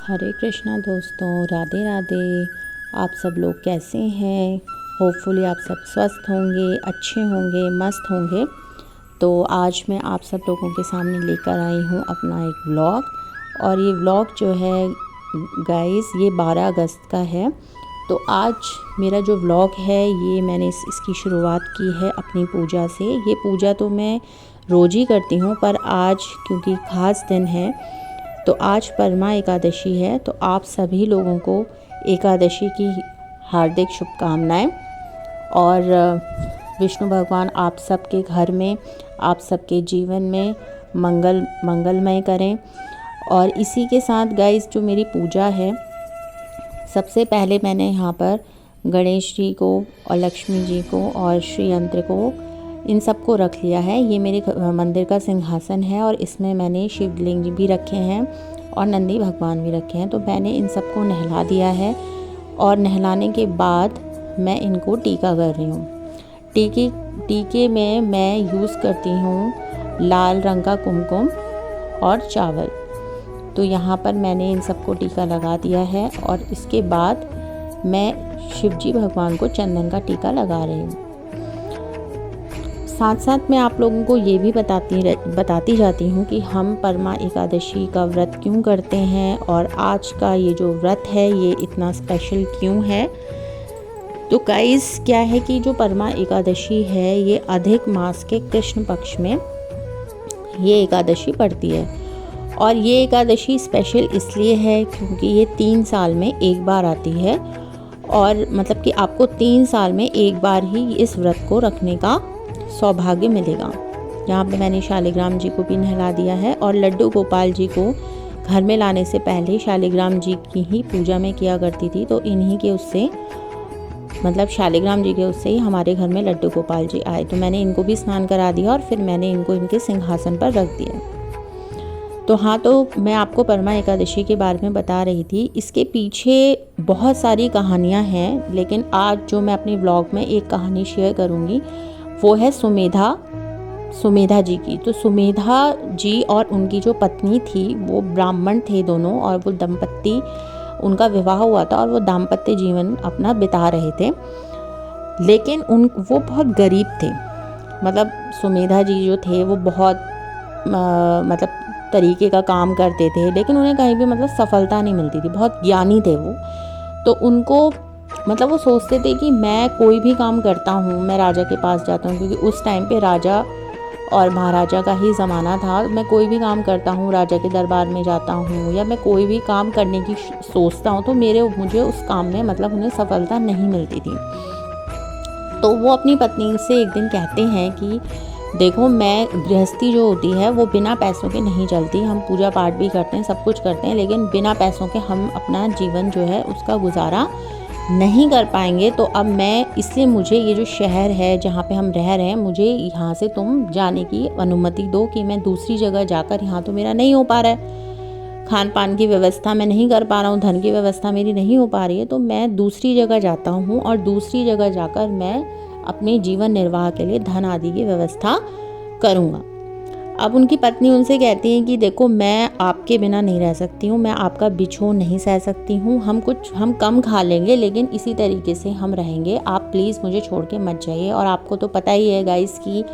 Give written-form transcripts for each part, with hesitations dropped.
हरे कृष्णा दोस्तों, राधे राधे। आप सब लोग कैसे हैं? होपफुली आप सब स्वस्थ होंगे, अच्छे होंगे, मस्त होंगे। तो आज मैं आप सब लोगों के सामने लेकर आई हूँ अपना एक व्लॉग। और ये व्लॉग जो है गाइस, ये 12 अगस्त का है। तो आज मेरा जो व्लॉग है ये मैंने इसकी शुरुआत की है अपनी पूजा से। ये पूजा तो मैं रोज़ ही करती हूँ, पर आज क्योंकि ख़ास दिन है तो आज परमा एकादशी है। तो आप सभी लोगों को एकादशी की हार्दिक शुभकामनाएं। और विष्णु भगवान आप सबके घर में, आप सबके जीवन में मंगलमय करें। और इसी के साथ गाइस, जो मेरी पूजा है, सबसे पहले मैंने यहाँ पर गणेश जी को और लक्ष्मी जी को और श्री यंत्र को, इन सब को रख लिया है। ये मेरे मंदिर का सिंहासन है और इसमें मैंने शिवलिंग भी रखे हैं और नंदी भगवान भी रखे हैं। तो मैंने इन सबको नहला दिया है और नहलाने के बाद मैं इनको टीका कर रही हूँ। टीके में मैं यूज़ करती हूँ लाल रंग का कुमकुम और चावल। तो यहाँ पर मैंने इन सबको टीका लगा दिया है और इसके बाद मैं शिवजी भगवान को चंदन का टीका लगा रही हूँ। साथ साथ मैं आप लोगों को ये भी बताती जाती हूँ कि हम परमा एकादशी का व्रत क्यों करते हैं और आज का ये जो व्रत है ये इतना स्पेशल क्यों है। तो गाइस, क्या है कि जो परमा एकादशी है ये अधिक मास के कृष्ण पक्ष में ये एकादशी पड़ती है। और ये एकादशी स्पेशल इसलिए है क्योंकि ये 3 साल में एक बार आती है। और मतलब कि आपको 3 साल में एक बार ही इस व्रत को रखने का सौभाग्य मिलेगा। यहाँ पे मैंने शालिग्राम जी को भी नहला दिया है और लड्डू गोपाल जी को घर में लाने से पहले शालिग्राम जी की ही पूजा में किया करती थी। तो इन्हीं के उससे, मतलब शालिग्राम जी के उससे ही हमारे घर में लड्डू गोपाल जी आए। तो मैंने इनको भी स्नान करा दिया और फिर मैंने इनको इनके सिंहासन पर रख दिया। तो हाँ, तो मैं आपको परमा एकादशी के बारे में बता रही थी। इसके पीछे बहुत सारी कहानियाँ हैं, लेकिन आज जो मैं अपने व्लॉग में एक कहानी शेयर करूँगी वो है सुमेधा जी की। तो सुमेधा जी और उनकी जो पत्नी थी वो ब्राह्मण थे दोनों, और वो दंपत्ति, उनका विवाह हुआ था और वो दाम्पत्य जीवन अपना बिता रहे थे। लेकिन वो बहुत गरीब थे। मतलब सुमेधा जी जो थे वो बहुत मतलब तरीके का काम करते थे, लेकिन उन्हें कहीं भी मतलब सफलता नहीं मिलती थी। बहुत ज्ञानी थे वो। तो उनको मतलब वो सोचते थे कि मैं कोई भी काम करता हूँ, मैं राजा के पास जाता हूँ, क्योंकि उस टाइम पे राजा और महाराजा का ही ज़माना था। मैं कोई भी काम करता हूँ, राजा के दरबार में जाता हूँ या मैं कोई भी काम करने की सोचता हूँ, तो मुझे उस काम में मतलब उन्हें सफलता नहीं मिलती थी। तो वो अपनी पत्नी से एक दिन कहते हैं कि देखो, मैं गृहस्थी जो होती है वो बिना पैसों के नहीं चलती। हम पूजा पाठ भी करते हैं, सब कुछ करते हैं, लेकिन बिना पैसों के हम अपना जीवन जो है उसका गुजारा नहीं कर पाएंगे। तो अब इसलिए मुझे ये जो शहर है जहाँ पे हम रह रहे हैं, मुझे यहाँ से तुम जाने की अनुमति दो कि मैं दूसरी जगह जाकर, यहाँ तो मेरा नहीं हो पा रहा है, खान पान की व्यवस्था मैं नहीं कर पा रहा हूँ, धन की व्यवस्था मेरी नहीं हो पा रही है, तो मैं दूसरी जगह जाता हूँ और दूसरी जगह जाकर मैं अपने जीवन निर्वाह के लिए धन आदि की व्यवस्था करूँगा। अब उनकी पत्नी उनसे कहती है कि देखो, मैं आपके बिना नहीं रह सकती हूँ, मैं आपका बिछोह नहीं सह सकती हूँ। हम कम खा लेंगे लेकिन इसी तरीके से हम रहेंगे। आप प्लीज़ मुझे छोड़ के मत जाइए। और आपको तो पता ही है गाइस कि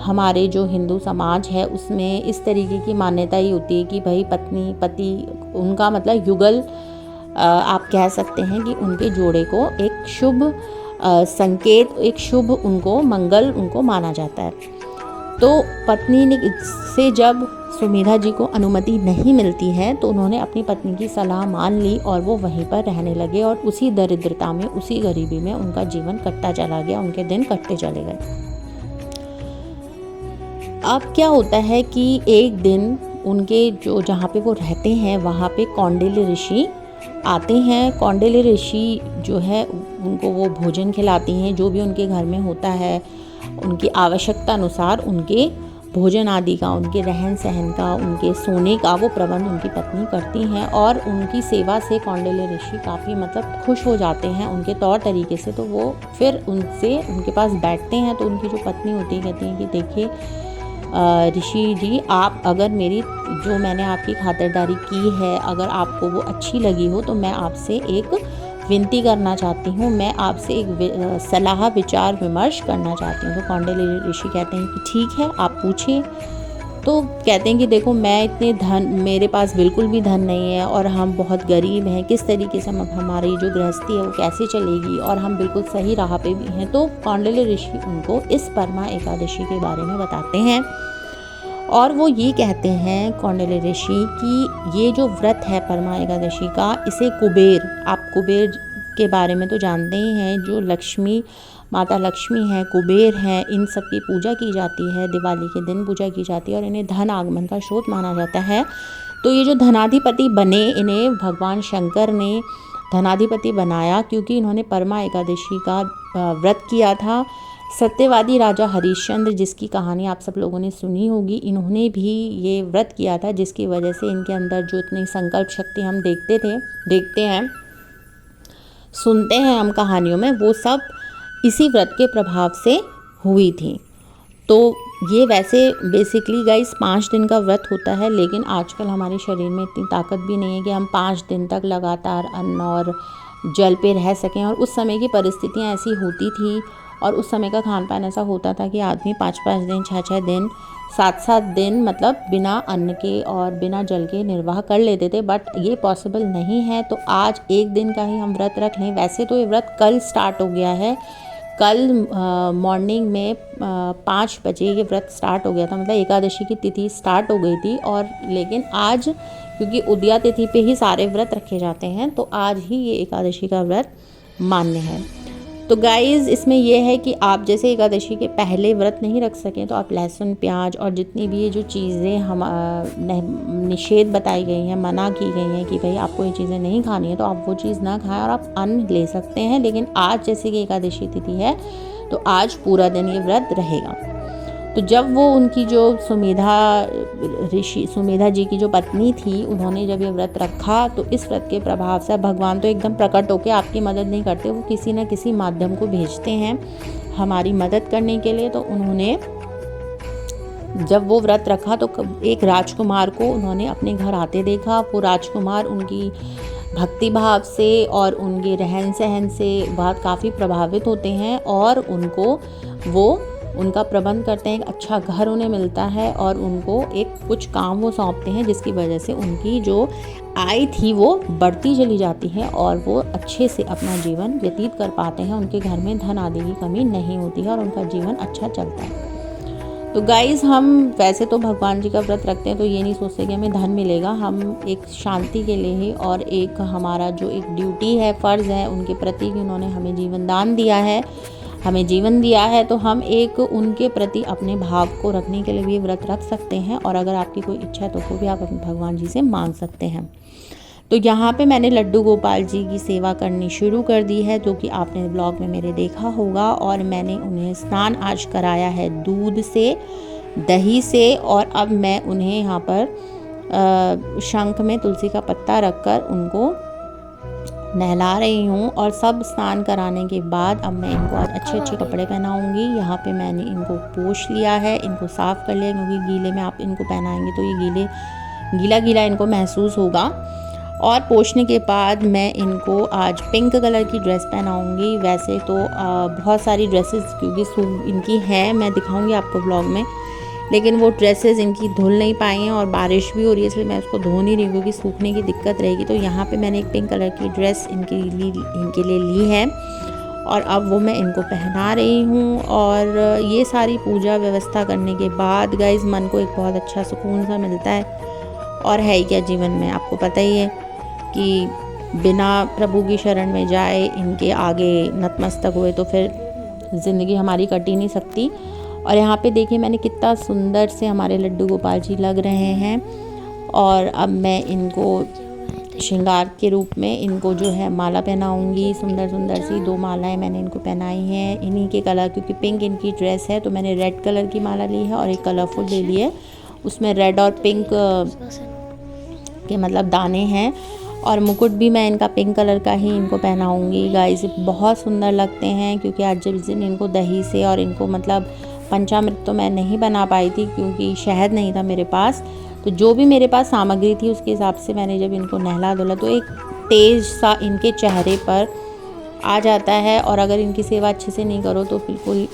हमारे जो हिंदू समाज है उसमें इस तरीके की मान्यता ही होती है कि भाई पत्नी पति, उनका मतलब युगल, आप कह सकते हैं कि उनके जोड़े को एक शुभ संकेत, एक शुभ उनको मंगल उनको माना जाता है। तो पत्नी ने से जब सुमेधा जी को अनुमति नहीं मिलती है तो उन्होंने अपनी पत्नी की सलाह मान ली और वो वहीं पर रहने लगे और उसी दरिद्रता में, उसी गरीबी में उनका जीवन कटता चला गया, उनके दिन कटते चले गए। अब क्या होता है कि एक दिन उनके जहाँ पे वो रहते हैं वहाँ पे कौंडिल्य ऋषि आते हैं। कौंडिल्य ऋषि जो है उनको वो भोजन खिलाती हैं, जो भी उनके घर में होता है उनकी आवश्यकता अनुसार उनके भोजन आदि का, उनके रहन सहन का, उनके सोने का वो प्रबंध उनकी पत्नी करती हैं। और उनकी सेवा से कौंडिल्य ऋषि काफ़ी मतलब खुश हो जाते हैं उनके तौर तरीके से। तो वो फिर उनके पास बैठते हैं। तो उनकी जो पत्नी होती है कहती है कि देखिए, ऋषि जी, आप अगर मेरी जो मैंने आपकी खातिरदारी की है, अगर आपको वो अच्छी लगी हो तो मैं आपसे एक विनती करना चाहती हूँ, मैं आपसे एक सलाह विचार विमर्श करना चाहती हूँ। तो कौंडिल्य ऋषि कहते हैं कि ठीक है, आप पूछिए। तो कहते हैं कि देखो, मैं इतने धन, मेरे पास बिल्कुल भी धन नहीं है और हम बहुत गरीब हैं, किस तरीके से हमारी जो गृहस्थी है वो कैसे चलेगी, और हम बिल्कुल सही राह पे भी हैं। तो कौंडिल्य ऋषि उनको इस परमा एकादशी के बारे में बताते हैं और वो ये कहते हैं कौंडिल्य ऋषि कि ये जो व्रत है परमा एकादशी का, इसे कुबेर, आप कुबेर के बारे में तो जानते ही हैं, जो लक्ष्मी, माता लक्ष्मी है, कुबेर हैं, इन सब की पूजा की जाती है, दिवाली के दिन पूजा की जाती है और इन्हें धन आगमन का स्रोत माना जाता है। तो ये जो धनाधिपति बने, इन्हें भगवान शंकर ने धनाधिपति बनाया क्योंकि इन्होंने परमा एकादशी का व्रत किया था। सत्यवादी राजा हरिश्चंद्र, जिसकी कहानी आप सब लोगों ने सुनी होगी, इन्होंने भी ये व्रत किया था, जिसकी वजह से इनके अंदर जो इतनी संकल्प शक्ति हम देखते हैं, सुनते हैं हम कहानियों में, वो सब इसी व्रत के प्रभाव से हुई थी। तो ये वैसे बेसिकली गाइस 5 दिन का व्रत होता है, लेकिन आजकल हमारे शरीर में इतनी ताकत भी नहीं है कि हम 5 दिन तक लगातार अन्न और जल पे रह सकें। और उस समय की परिस्थितियाँ ऐसी होती थी और उस समय का खान पान ऐसा होता था कि आदमी 5-5 दिन, 6-6 दिन, 7-7 दिन मतलब बिना अन्न के और बिना जल के निर्वाह कर लेते थे। बट ये पॉसिबल नहीं है, तो आज एक दिन का ही हम व्रत रख लें। वैसे तो ये व्रत कल स्टार्ट हो गया है, कल मॉर्निंग में 5 बजे ये व्रत स्टार्ट हो गया था, मतलब एकादशी की तिथि स्टार्ट हो गई थी। और लेकिन आज क्योंकि उदया तिथि पे ही सारे व्रत रखे जाते हैं, तो आज ही ये एकादशी का व्रत मान्य है। तो गाइज़, इसमें यह है कि आप जैसे एकादशी के पहले व्रत नहीं रख सकें तो आप लहसुन, प्याज और जितनी भी ये जो चीज़ें हम निषेध बताई गई हैं, मना की गई हैं कि भाई आपको ये चीज़ें नहीं खानी है, तो आप वो चीज़ ना खाएं और आप अन्न ले सकते हैं। लेकिन आज जैसे कि एकादशी तिथि है, तो आज पूरा दिन ये व्रत रहेगा। तो जब वो उनकी जो सुमेधा जी की जो पत्नी थी, उन्होंने जब ये व्रत रखा, तो इस व्रत के प्रभाव से भगवान तो एकदम प्रकट होकर आपकी मदद नहीं करते, वो किसी न किसी माध्यम को भेजते हैं हमारी मदद करने के लिए। तो उन्होंने जब वो व्रत रखा तो एक राजकुमार को उन्होंने अपने घर आते देखा। वो राजकुमार उनकी भक्ति भाव से और उनके रहन सहन से बहुत काफ़ी प्रभावित होते हैं और उनका प्रबंध करते हैं। एक अच्छा घर उन्हें मिलता है और उनको एक कुछ काम वो सौंपते हैं, जिसकी वजह से उनकी जो आय थी वो बढ़ती चली जाती है और वो अच्छे से अपना जीवन व्यतीत कर पाते हैं। उनके घर में धन आदि की कमी नहीं होती है और उनका जीवन अच्छा चलता है। तो गाइज़, हम वैसे तो भगवान जी का व्रत रखते हैं तो ये नहीं सोचते कि हमें धन मिलेगा, हम एक शांति के लिए ही और एक हमारा जो एक ड्यूटी है, फ़र्ज़ है उनके प्रति, उन्होंने हमें जीवन दान दिया है, हमें जीवन दिया है, तो हम एक उनके प्रति अपने भाव को रखने के लिए भी व्रत रख सकते हैं। और अगर आपकी कोई इच्छा है तो वो भी आप अपने भगवान जी से मांग सकते हैं। तो यहाँ पे मैंने लड्डू गोपाल जी की सेवा करनी शुरू कर दी है, जो कि आपने ब्लॉग में मेरे देखा होगा। और मैंने उन्हें स्नान आज कराया है दूध से, दही से, और अब मैं उन्हें यहाँ पर शंख में तुलसी का पत्ता रखकर उनको नहला रही हूँ। और सब स्नान कराने के बाद अब मैं इनको आज अच्छे अच्छे कपड़े पहनाऊँगी। यहाँ पे मैंने इनको पोंछ लिया है, इनको साफ़ कर लिया, क्योंकि गीले में आप इनको पहनाएंगे तो ये गीला गीला इनको महसूस होगा। और पोंछने के बाद मैं इनको आज पिंक कलर की ड्रेस पहनाऊँगी। वैसे तो बहुत सारी ड्रेसेस क्योंकि इनकी हैं, मैं दिखाऊँगी आपको ब्लॉग में, लेकिन वो ड्रेसेस इनकी धुल नहीं पाई हैं और बारिश भी हो रही है, इसलिए मैं उसको धो नहीं रही क्योंकि सूखने की दिक्कत रहेगी। तो यहाँ पे मैंने एक पिंक कलर की ड्रेस इनके लिए ली है और अब वो मैं इनको पहना रही हूँ। और ये सारी पूजा व्यवस्था करने के बाद गाइस मन को एक बहुत अच्छा सुकून सा मिलता है। और है ही क्या जीवन में, आपको पता ही है कि बिना प्रभु की शरण में जाए, इनके आगे नतमस्तक हुए तो फिर ज़िंदगी हमारी कट ही नहीं सकती। और यहाँ पे देखिए मैंने कितना सुंदर से हमारे लड्डू गोपाल जी लग रहे हैं। और अब मैं इनको श्रृंगार के रूप में इनको जो है माला पहनाऊँगी। सुंदर सुंदर सी 2 मालाएं मैंने इनको पहनाई हैं इन्हीं के कलर, क्योंकि पिंक इनकी ड्रेस है तो मैंने रेड कलर की माला ली है और एक कलरफुल ले ली है, उसमें रेड और पिंक के मतलब दाने हैं। और मुकुट भी मैं इनका पिंक कलर का ही इनको पहनाऊँगी। गाइस बहुत सुंदर लगते हैं, क्योंकि आज जिस दिन इनको दही से और इनको मतलब पंचामृत तो मैं नहीं बना पाई थी क्योंकि शहद नहीं था मेरे पास। तो जो भी मेरे पास सामग्री थी उसके हिसाब से मैंने जब इनको नहला धुला तो एक तेज़ सा इनके चेहरे पर आ जाता है। और अगर इनकी सेवा अच्छे से नहीं करो तो बिल्कुल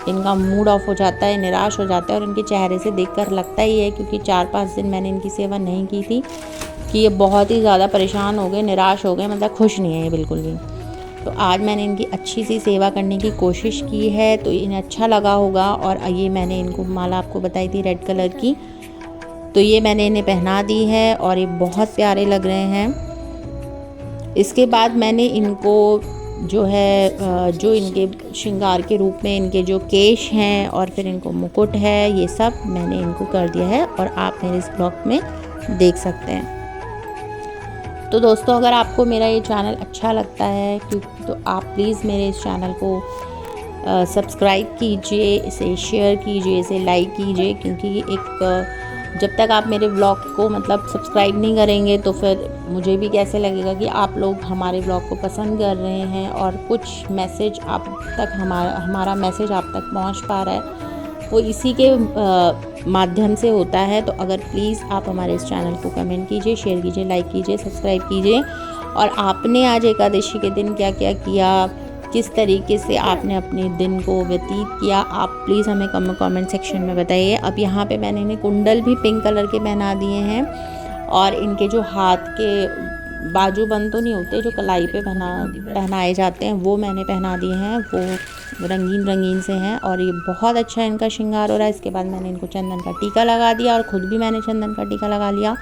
इनका मूड ऑफ हो जाता है, निराश हो जाता है। और इनके चेहरे से देखकर लगता ही है, क्योंकि 4-5 दिन मैंने इनकी सेवा नहीं की थी, कि ये बहुत ही ज़्यादा परेशान हो गए, निराश हो गए, मतलब खुश नहीं है ये बिल्कुल भी। तो आज मैंने इनकी अच्छी सी सेवा करने की कोशिश की है, तो इन्हें अच्छा लगा होगा। और ये मैंने इनको माला आपको बताई थी रेड कलर की, तो ये मैंने इन्हें पहना दी है और ये बहुत प्यारे लग रहे हैं। इसके बाद मैंने इनको जो है जो इनके श्रृंगार के रूप में इनके जो केश हैं और फिर इनको मुकुट है, ये सब मैंने इनको कर दिया है और आप मेरे इस ब्लॉग में देख सकते हैं। तो दोस्तों, अगर आपको मेरा ये चैनल अच्छा लगता है तो आप प्लीज़ मेरे इस चैनल को सब्सक्राइब कीजिए, इसे शेयर कीजिए, इसे लाइक कीजिए, क्योंकि एक जब तक आप मेरे ब्लॉग को मतलब सब्सक्राइब नहीं करेंगे तो फिर मुझे भी कैसे लगेगा कि आप लोग हमारे ब्लॉग को पसंद कर रहे हैं और कुछ मैसेज आप तक हमारा मैसेज आप तक पहुंच पा रहा है, वो इसी के माध्यम से होता है। तो अगर प्लीज़ आप हमारे इस चैनल को कमेंट कीजिए, शेयर कीजिए, लाइक कीजिए, सब्सक्राइब कीजिए। और आपने आज एकादशी के दिन क्या क्या किया, किस तरीके से आपने अपने दिन को व्यतीत किया, आप प्लीज़ हमें कमेंट सेक्शन में बताइए। अब यहाँ पे मैंने इन्हें कुंडल भी पिंक कलर के पहना दिए हैं और इनके जो हाथ के बाजूबंद तो नहीं होते, जो कलाई पे पहनाए जाते हैं, वो मैंने पहना दिए हैं, वो रंगीन से हैं और ये बहुत अच्छा इनका श्रृंगार हो रहा है। इसके बाद मैंने इनको चंदन का टीका लगा दिया और ख़ुद भी मैंने चंदन का टीका लगा लिया।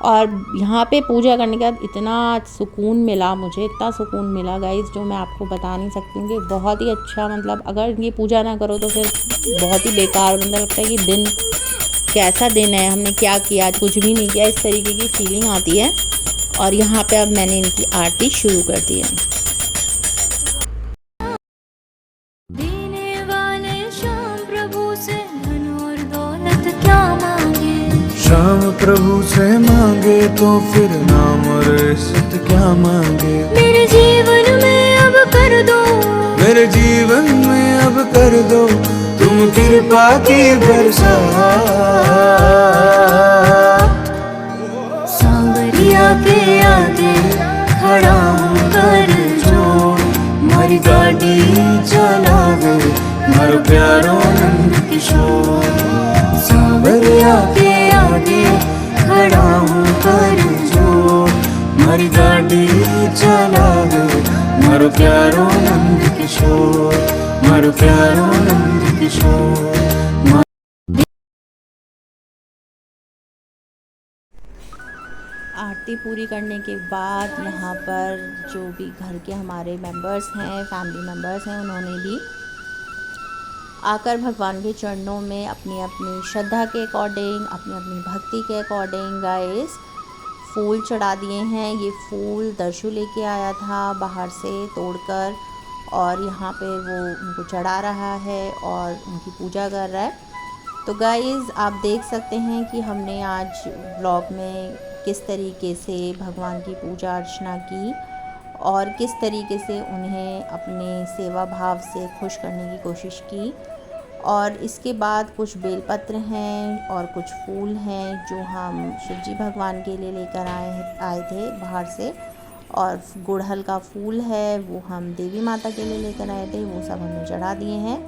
और यहाँ पे पूजा करने के बाद इतना सुकून मिला, मुझे इतना सुकून मिला गाइस, जो मैं आपको बता नहीं सकती हूँ कि बहुत ही अच्छा, मतलब अगर ये पूजा ना करो तो फिर बहुत ही बेकार, मतलब लगता है कि दिन कैसा दिन है, हमने क्या किया, कुछ भी नहीं किया, इस तरीके की फीलिंग आती है। और यहाँ पे अब मैंने इनकी आरती शुरू कर दी है। श्याम प्रभु से मांगे तो फिर नाम और इज्जत क्या मांगे। मेरे जीवन में अब कर दो, मेरे जीवन में अब कर दो तुम कृपा की बरसात। सांवरिया के आगे खड़ा हूँ कर जोड़, मारी गाड़ी चला दे मारो प्यारो नंद किशोर। सांवरिया के आगे खड़ा हूँ कर जोड़, मारी गाड़ी चला दे मारो प्यारो नंद किशोर, मारो प्यारो नंद किशोर। आरती पूरी करने के बाद यहाँ पर जो भी घर के हमारे मेंबर्स हैं, फैमिली मेंबर्स हैं, उन्होंने भी आकर भगवान के चरणों में अपनी अपनी श्रद्धा के अकॉर्डिंग, अपनी अपनी भक्ति के अकॉर्डिंग गाइस फूल चढ़ा दिए हैं। ये फूल दर्शु लेके आया था बाहर से तोड़कर और यहाँ पे वो उनको चढ़ा रहा है और उनकी पूजा कर रहा है। तो गाइस आप देख सकते हैं कि हमने आज व्लॉग में किस तरीके से भगवान की पूजा अर्चना की और किस तरीके से उन्हें अपने सेवा भाव से खुश करने की कोशिश की। और इसके बाद कुछ बेलपत्र हैं और कुछ फूल हैं जो हम शिवजी भगवान के लिए लेकर आए थे बाहर से, और गुड़हल का फूल है वो हम देवी माता के लिए लेकर आए थे, वो सब हमने चढ़ा दिए हैं।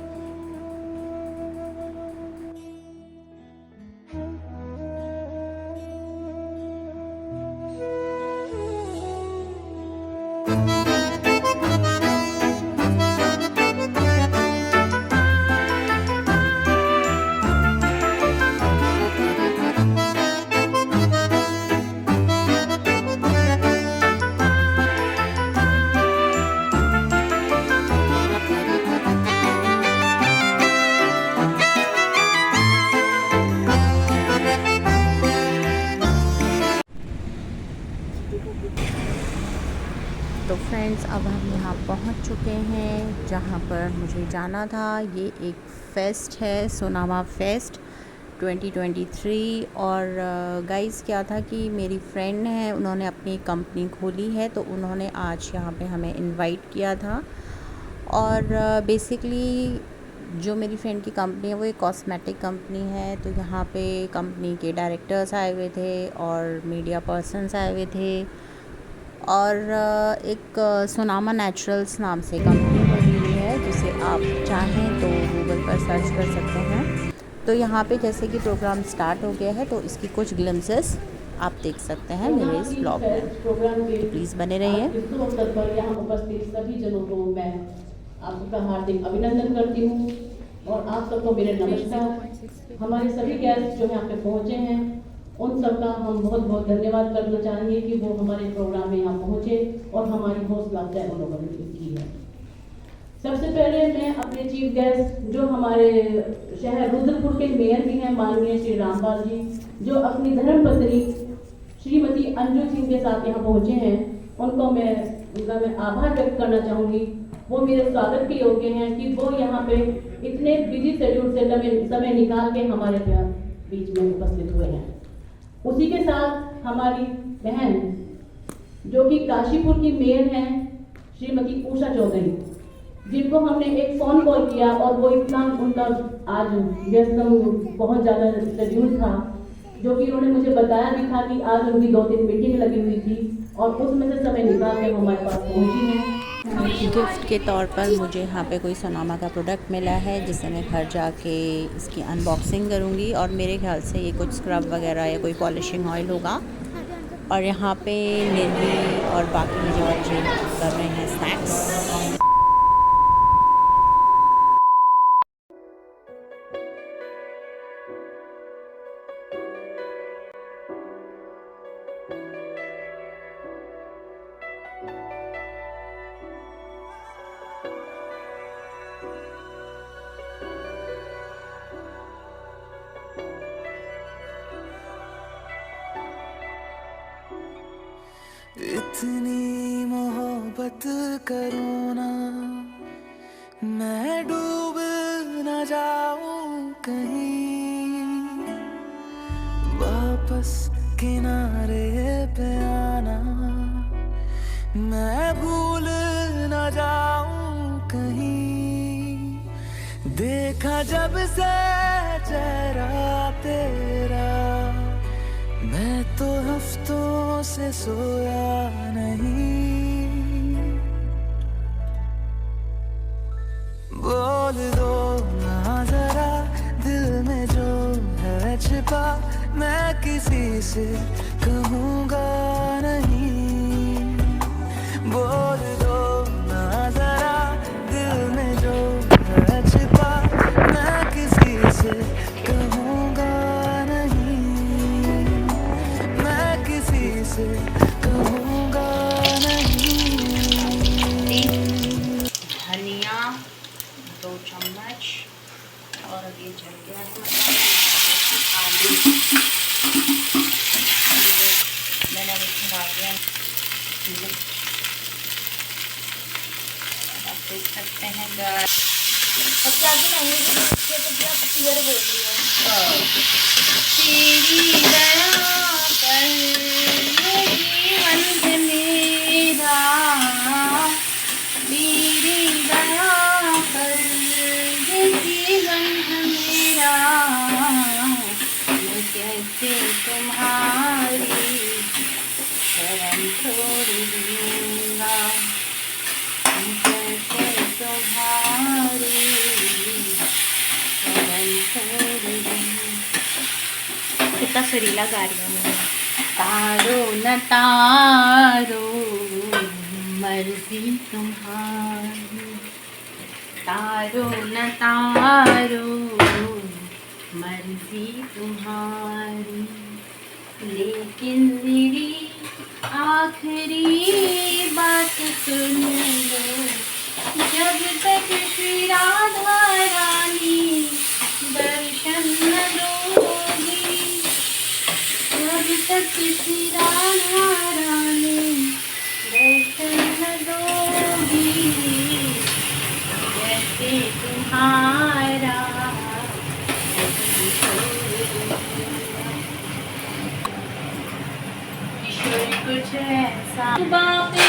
तो फ्रेंड्स अब हम यहाँ पहुँच चुके हैं जहाँ पर मुझे जाना था। ये एक फेस्ट है, सोनामा फेस्ट 2023। और गाइस क्या था कि मेरी फ्रेंड है, उन्होंने अपनी कंपनी खोली है, तो उन्होंने आज यहाँ पे हमें इनवाइट किया था। और बेसिकली जो मेरी फ्रेंड की कंपनी है वो एक कॉस्मेटिक कंपनी है, तो यहाँ पे कंपनी के डायरेक्टर्स आए हुए थे और मीडिया पर्सन्स आए हुए थे, और एक सोनामा नेचुरल्स नाम से कंपनी बनी हुई है, जिसे आप चाहें तो गूगल पर सर्च कर सकते हैं। तो यहाँ पे जैसे कि प्रोग्राम स्टार्ट हो गया है, तो इसकी कुछ ग्लिम्सेस आप देख सकते हैं मेरे इस ब्लॉग में, तो प्लीज़ बने रहिए। अवसर पर यहाँ उपस्थित सभी जनों को मैं आपका हार्दिक अभिनंदन करती हूँ और आप सबको मेरे नमस्कार। हमारे सभी गेस्ट जो यहाँ पे पहुँचे हैं उन सबका हम बहुत बहुत धन्यवाद करना चाहेंगे कि वो हमारे प्रोग्राम में यहाँ पहुँचे और हमारी हौसला अफजाई उन्होंने की है। सबसे पहले मैं अपने चीफ गेस्ट जो हमारे शहर रुद्रपुर के मेयर भी हैं माननीय श्री रामपाल जी, जो अपनी धर्मपत्नी श्रीमती अंजू सिंह के साथ यहाँ पहुँचे हैं, उनका मैं आभार व्यक्त करना चाहूँगी। वो मेरे स्वागत के योग्य हैं कि वो यहाँ पे इतने बिजी शेड्यूल से समय निकाल के हमारे बीच में उपस्थित हुए हैं। उसी के साथ हमारी बहन जो कि काशीपुर की मेयर हैं श्रीमती उषा चौधरी, जिनको हमने एक फ़ोन कॉल किया और वो इतना उनका आज व्यस्त बहुत ज़्यादा शेड्यूल था, जो कि उन्होंने मुझे बताया भी था कि आज उनकी 2-3 मीटिंग लगी हुई थी और उसमें से समय निकाल के हमारे पास पहुंची हैं। गिफ्ट के तौर पर मुझे यहाँ पे कोई सोनामा का प्रोडक्ट मिला है, जिससे मैं घर जाके इसकी अनबॉक्सिंग करूँगी, और मेरे ख्याल से ये कुछ स्क्रब वगैरह या कोई पॉलिशिंग ऑयल होगा। और यहाँ पे निर्वी और बाकी मुझे बच्चे कर रहे हैं स्नैक्स। इतनी मोहब्बत करो ना, मैं डूब न जाऊं कहीं, वापस किनारे पे आना, मैं भूल न जाऊं कहीं। देखा जब से चेहरा तेरा, मैं तो हफ्तों से सोया नहीं। बोल दो ना जरा दिल में जो है छिपा, मैं किसी से कहूँगा नहीं। बोल दो ना जरा दिल में जो है छिपा, मैं किसी से कहूँगा नहीं, मैं किसी से कहूँगा नहीं। धनिया 2 चम्मच, और अब ये चल गया है आलू, मैंने अब इसमें डाल दिया। आप देख सकते हैं गैस। अब क्या बनाएंगे तो क्या क्लियर बोल रही है। तेरी दया पर ये जीवन है मेरा, तेरी दया पर ये जीवन है मेरा, मैं कैसे तुम्हारी शरण छोड़ दूंगा, मैं कैसे तुम्हारी शरण छोड़ दूंगा। कितना सुरीला गा रही हूँ मैं। तारो न तारो मर्जी तुम्हारी, तारो न तारो मर्जी तुम्हारी, लेकिन मेरी आखिरी बात सुन लो, जब तक श्री राधा रानी दर्शन न दोगी, जब तक श्री राधा रानी दर्शन न दोगी, जैसे तुम्हारा किशोर कुछ ऐसा बातें